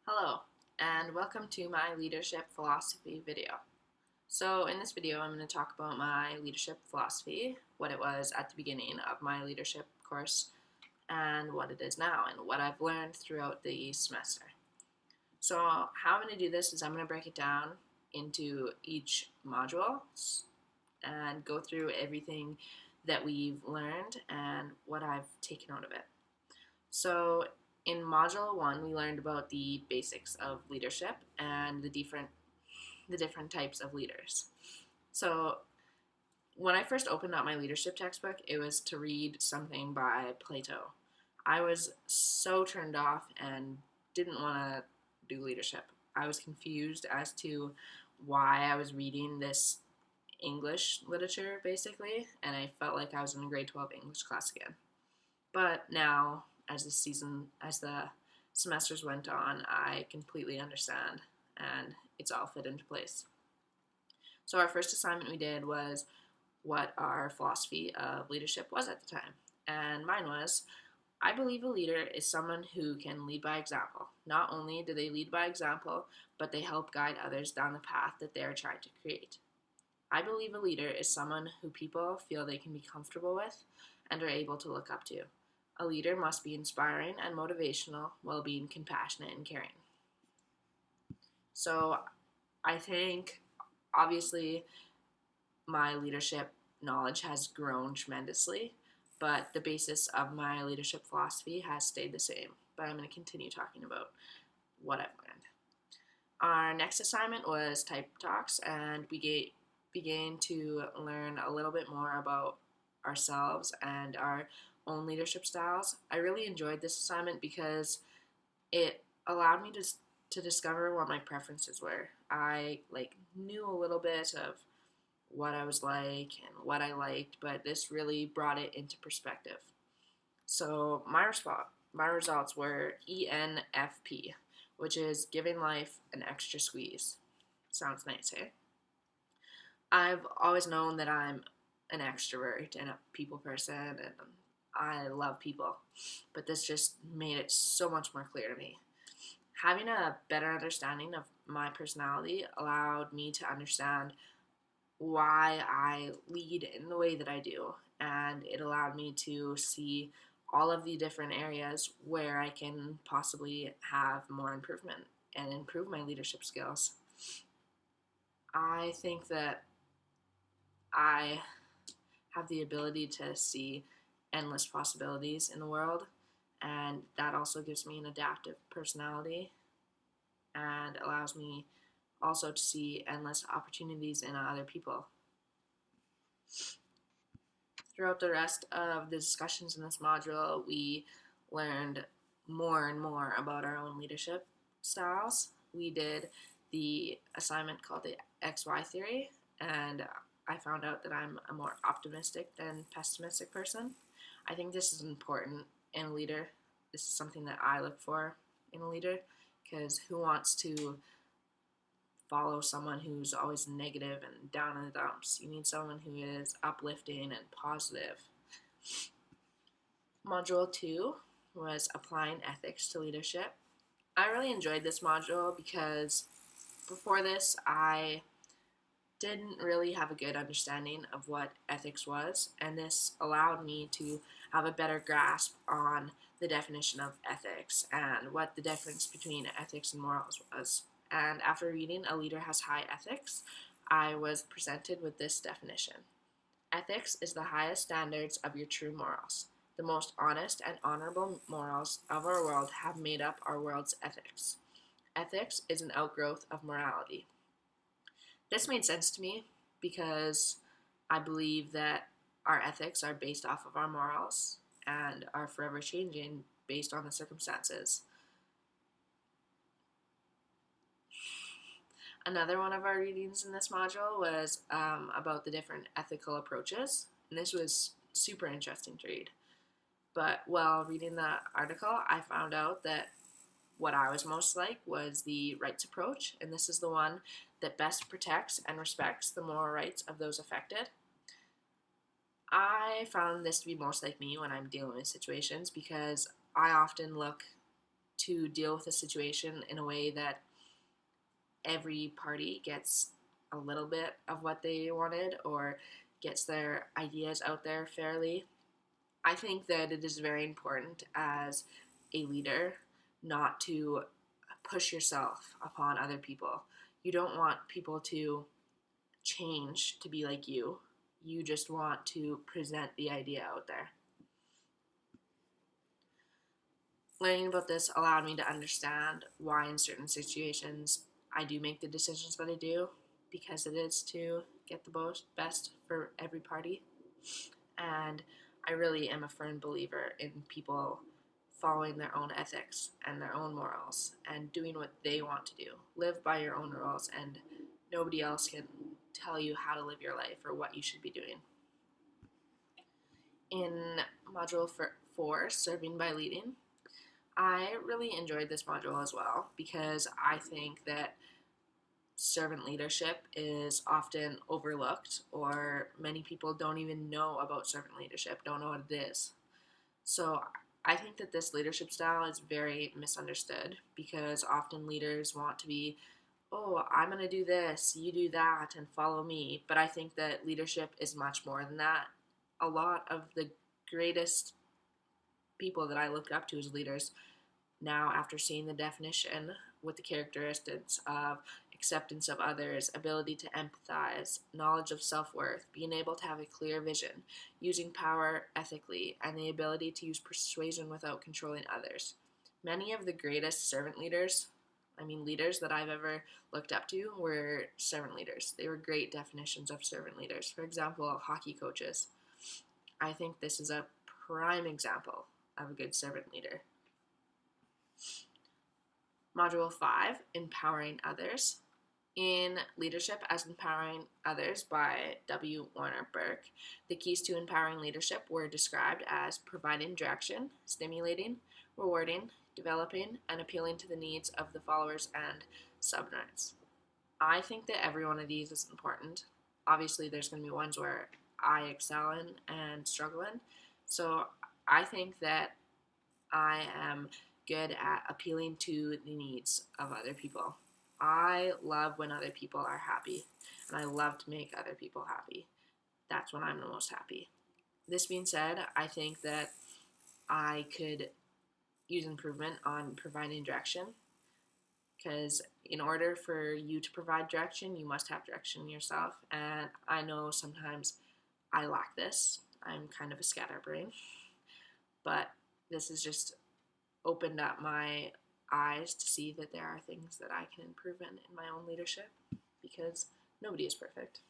Hello, and welcome to my leadership philosophy video. So in this video, I'm going to talk about my leadership philosophy, what it was at the beginning of my leadership course, and what it is now, and what I've learned throughout the semester. So how I'm going to do this is I'm going to break it down into each module and go through everything that we've learned and what I've taken out of it. So in Module 1, we learned about the basics of leadership and the different types of leaders. So when I first opened up my leadership textbook, it was to read something by Plato. I was so turned off and didn't want to do leadership. I was confused as to why I was reading this English literature, basically, and I felt like I was in a grade 12 English class again. But now, as the semesters went on, I completely understand, and it's all fit into place. So our first assignment we did was what our philosophy of leadership was at the time. And mine was, I believe a leader is someone who can lead by example. Not only do they lead by example, but they help guide others down the path that they are trying to create. I believe a leader is someone who people feel they can be comfortable with and are able to look up to. A leader must be inspiring and motivational while being compassionate and caring. So I think, obviously, my leadership knowledge has grown tremendously, but the basis of my leadership philosophy has stayed the same. But I'm going to continue talking about what I've learned. Our next assignment was type talks, and we began to learn a little bit more about ourselves and our own leadership styles. I really enjoyed this assignment because it allowed me to discover what my preferences were. I knew a little bit of what I was like and what I liked, but this really brought it into perspective. So my results were ENFP, which is giving life an extra squeeze. Sounds nice, eh? I've always known that I'm an extrovert and a people person, and I love people, but this just made it so much more clear to me. Having a better understanding of my personality allowed me to understand why I lead in the way that I do, and it allowed me to see all of the different areas where I can possibly have more improvement and improve my leadership skills. I think that I have the ability to see endless possibilities in the world, and that also gives me an adaptive personality and allows me also to see endless opportunities in other people. Throughout the rest of the discussions in this module, we learned more and more about our own leadership styles. We did the assignment called the XY theory, and I found out that I'm a more optimistic than pessimistic person. I think this is important in a leader. This is something that I look for in a leader, because who wants to follow someone who's always negative and down in the dumps? You need someone who is uplifting and positive. Module 2 was applying ethics to leadership. I really enjoyed this module because before this, I didn't really have a good understanding of what ethics was, and this allowed me to have a better grasp on the definition of ethics and what the difference between ethics and morals was. And after reading A Leader Has High Ethics, I was presented with this definition. Ethics is the highest standards of your true morals. The most honest and honorable morals of our world have made up our world's ethics. Ethics is an outgrowth of morality. This made sense to me because I believe that our ethics are based off of our morals and are forever changing based on the circumstances. Another one of our readings in this module was about the different ethical approaches, and this was super interesting to read. But while reading the article, I found out that what I was most like was the rights approach, and this is the one that best protects and respects the moral rights of those affected. I found this to be most like me when I'm dealing with situations because I often look to deal with a situation in a way that every party gets a little bit of what they wanted or gets their ideas out there fairly. I think that it is very important as a leader not to push yourself upon other people. You don't want people to change to be like you. You just want to present the idea out there. Learning about this allowed me to understand why in certain situations I do make the decisions that I do, because it is to get the best for every party. And I really am a firm believer in people following their own ethics and their own morals and doing what they want to do. Live by your own rules, and nobody else can tell you how to live your life or what you should be doing. In Module 4, Serving by Leading, I really enjoyed this module as well because I think that servant leadership is often overlooked, or many people don't even know about servant leadership, don't know what it is. So I think that this leadership style is very misunderstood because often leaders want to be, oh, I'm going to do this, you do that, and follow me. But I think that leadership is much more than that. A lot of the greatest people that I look up to as leaders now, after seeing the definition with the characteristics of acceptance of others, ability to empathize, knowledge of self-worth, being able to have a clear vision, using power ethically, and the ability to use persuasion without controlling others. Many of the greatest servant leaders, leaders that I've ever looked up to, were servant leaders. They were great definitions of servant leaders. For example, hockey coaches. I think this is a prime example of a good servant leader. Module 5, Empowering Others. In Leadership as Empowering Others by W. Warner Burke, the keys to empowering leadership were described as providing direction, stimulating, rewarding, developing, and appealing to the needs of the followers and subordinates. I think that every one of these is important. Obviously, there's going to be ones where I excel in and struggle in. So I think that I am good at appealing to the needs of other people. I love when other people are happy, and I love to make other people happy. That's when I'm the most happy. This being said, I think that I could use improvement on providing direction, because in order for you to provide direction, you must have direction yourself, and I know sometimes I lack this. I'm kind of a scatterbrain, but this has just opened up my eyes to see that there are things that I can improve in my own leadership, because nobody is perfect.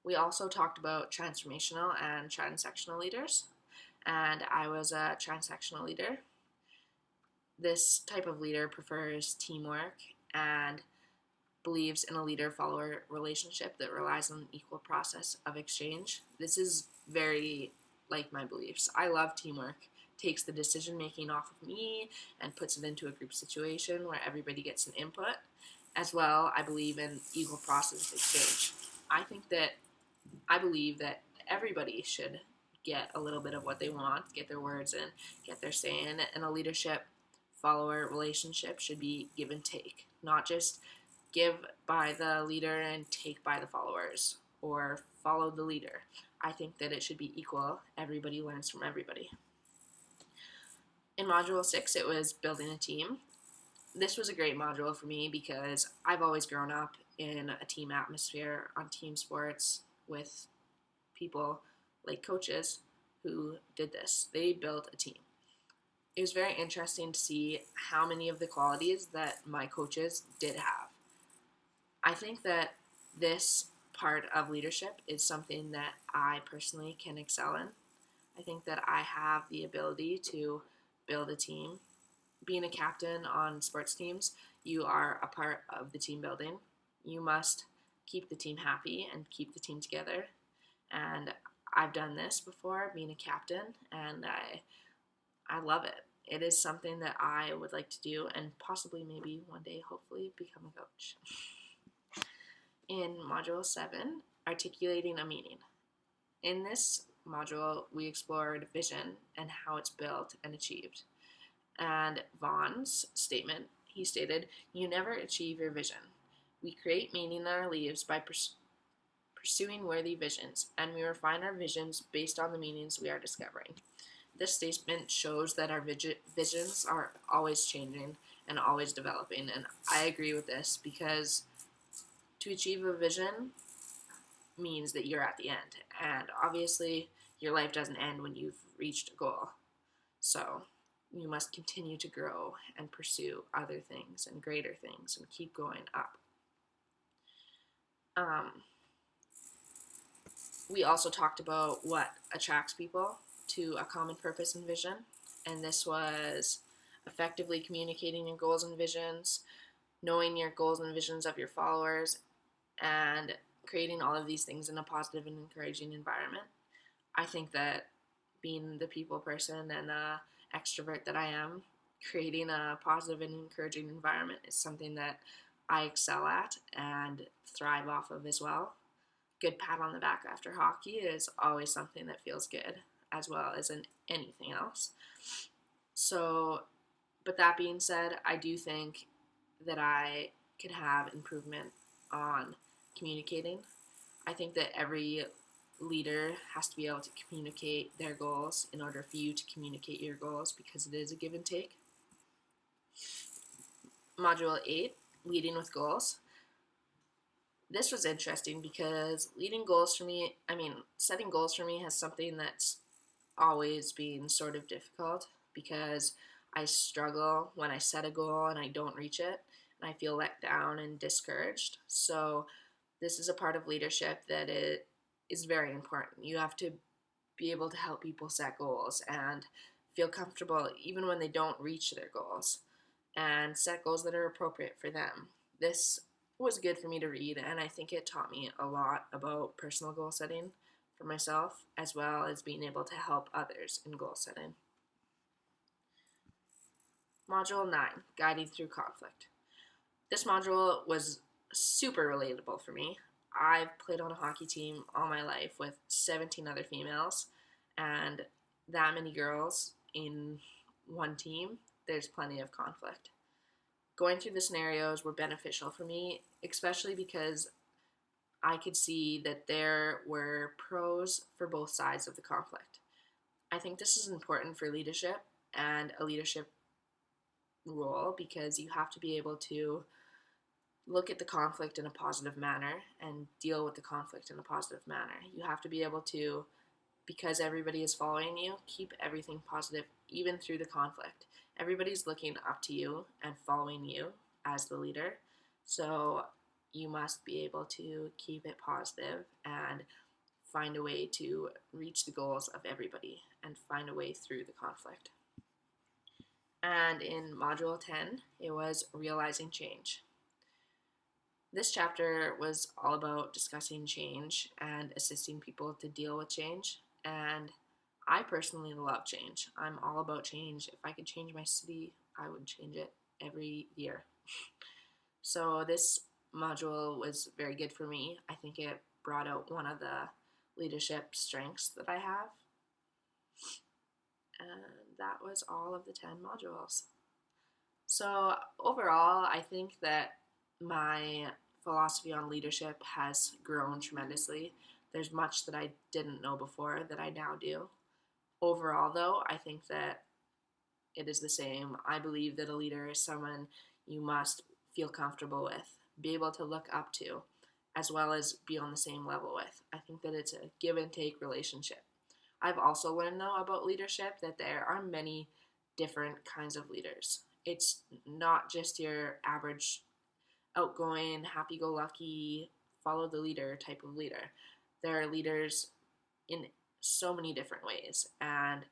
We also talked about transformational and transactional leaders, and I was a transactional leader. This type of leader prefers teamwork and believes in a leader-follower relationship that relies on an equal process of exchange. This is very like my beliefs. I love teamwork. Takes the decision making off of me and puts it into a group situation where everybody gets an input. As well, I believe in equal process of exchange. I believe that everybody should get a little bit of what they want, get their words in, get their say in, and a leadership follower relationship should be give and take, not just give by the leader and take by the followers, or follow the leader. I think that it should be equal. Everybody learns from everybody. In Module 6, it was building a team. This was a great module for me because I've always grown up in a team atmosphere on team sports with people like coaches who did this. They built a team. It was very interesting to see how many of the qualities that my coaches did have. I think that this part of leadership is something that I personally can excel in. I think that I have the ability to build a team. Being a captain on sports teams, you are a part of the team building. You must keep the team happy and keep the team together. And I've done this before, being a captain, and I love it. It is something that I would like to do, and possibly maybe one day, hopefully, become a coach. In Module 7, Articulating a Meaning. In this module, we explored vision and how it's built and achieved. And Vaughn's statement, he stated, "You never achieve your vision. We create meaning in our lives by pursuing worthy visions, and we refine our visions based on the meanings we are discovering." This statement shows that our visions are always changing and always developing, and I agree with this because to achieve a vision means that you're at the end, and obviously your life doesn't end when you've reached a goal. So you must continue to grow and pursue other things and greater things and keep going up. We also talked about what attracts people to a common purpose and vision, and this was effectively communicating your goals and visions, knowing your goals and visions of your followers, and creating all of these things in a positive and encouraging environment. I think that being the people person and extrovert that I am, creating a positive and encouraging environment is something that I excel at and thrive off of as well. Good pat on the back after hockey is always something that feels good, as well as in anything else. So, but that being said, I do think that I could have improvement on communicating. I think that every leader has to be able to communicate their goals in order for you to communicate your goals, because it is a give and take. Module 8, leading with goals. This was interesting because setting goals for me has something that's always been sort of difficult, because I struggle when I set a goal and I don't reach it, and I feel let down and discouraged. So this is a part of leadership that it is very important. You have to be able to help people set goals and feel comfortable even when they don't reach their goals, and set goals that are appropriate for them. This was good for me to read, and I think it taught me a lot about personal goal setting for myself, as well as being able to help others in goal setting. Module 9, guiding through conflict. This module was super relatable for me. I've played on a hockey team all my life with 17 other females, and that many girls in one team, there's plenty of conflict. Going through the scenarios were beneficial for me, especially because I could see that there were pros for both sides of the conflict. I think this is important for leadership and a leadership role, because you have to be able to look at the conflict in a positive manner and deal with the conflict in a positive manner. You have to be able to, because everybody is following you, keep everything positive even through the conflict. Everybody's looking up to you and following you as the leader. So you must be able to keep it positive and find a way to reach the goals of everybody and find a way through the conflict. And in Module 10, it was realizing change. This chapter was all about discussing change and assisting people to deal with change. And I personally love change. I'm all about change. If I could change my city, I would change it every year. So this module was very good for me. I think it brought out one of the leadership strengths that I have. And that was all of the 10 modules. So overall, I think that my philosophy on leadership has grown tremendously. There's much that I didn't know before that I now do. Overall, though, I think that it is the same. I believe that a leader is someone you must feel comfortable with, be able to look up to, as well as be on the same level with. I think that it's a give and take relationship. I've also learned, though, about leadership that there are many different kinds of leaders. It's not just your average outgoing, happy-go-lucky, follow the leader type of leader. There are leaders in so many different ways, and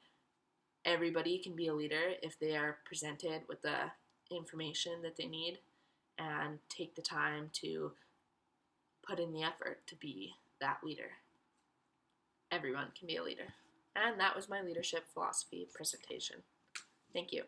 everybody can be a leader if they are presented with the information that they need and take the time to put in the effort to be that leader. Everyone can be a leader. And that was my leadership philosophy presentation. Thank you.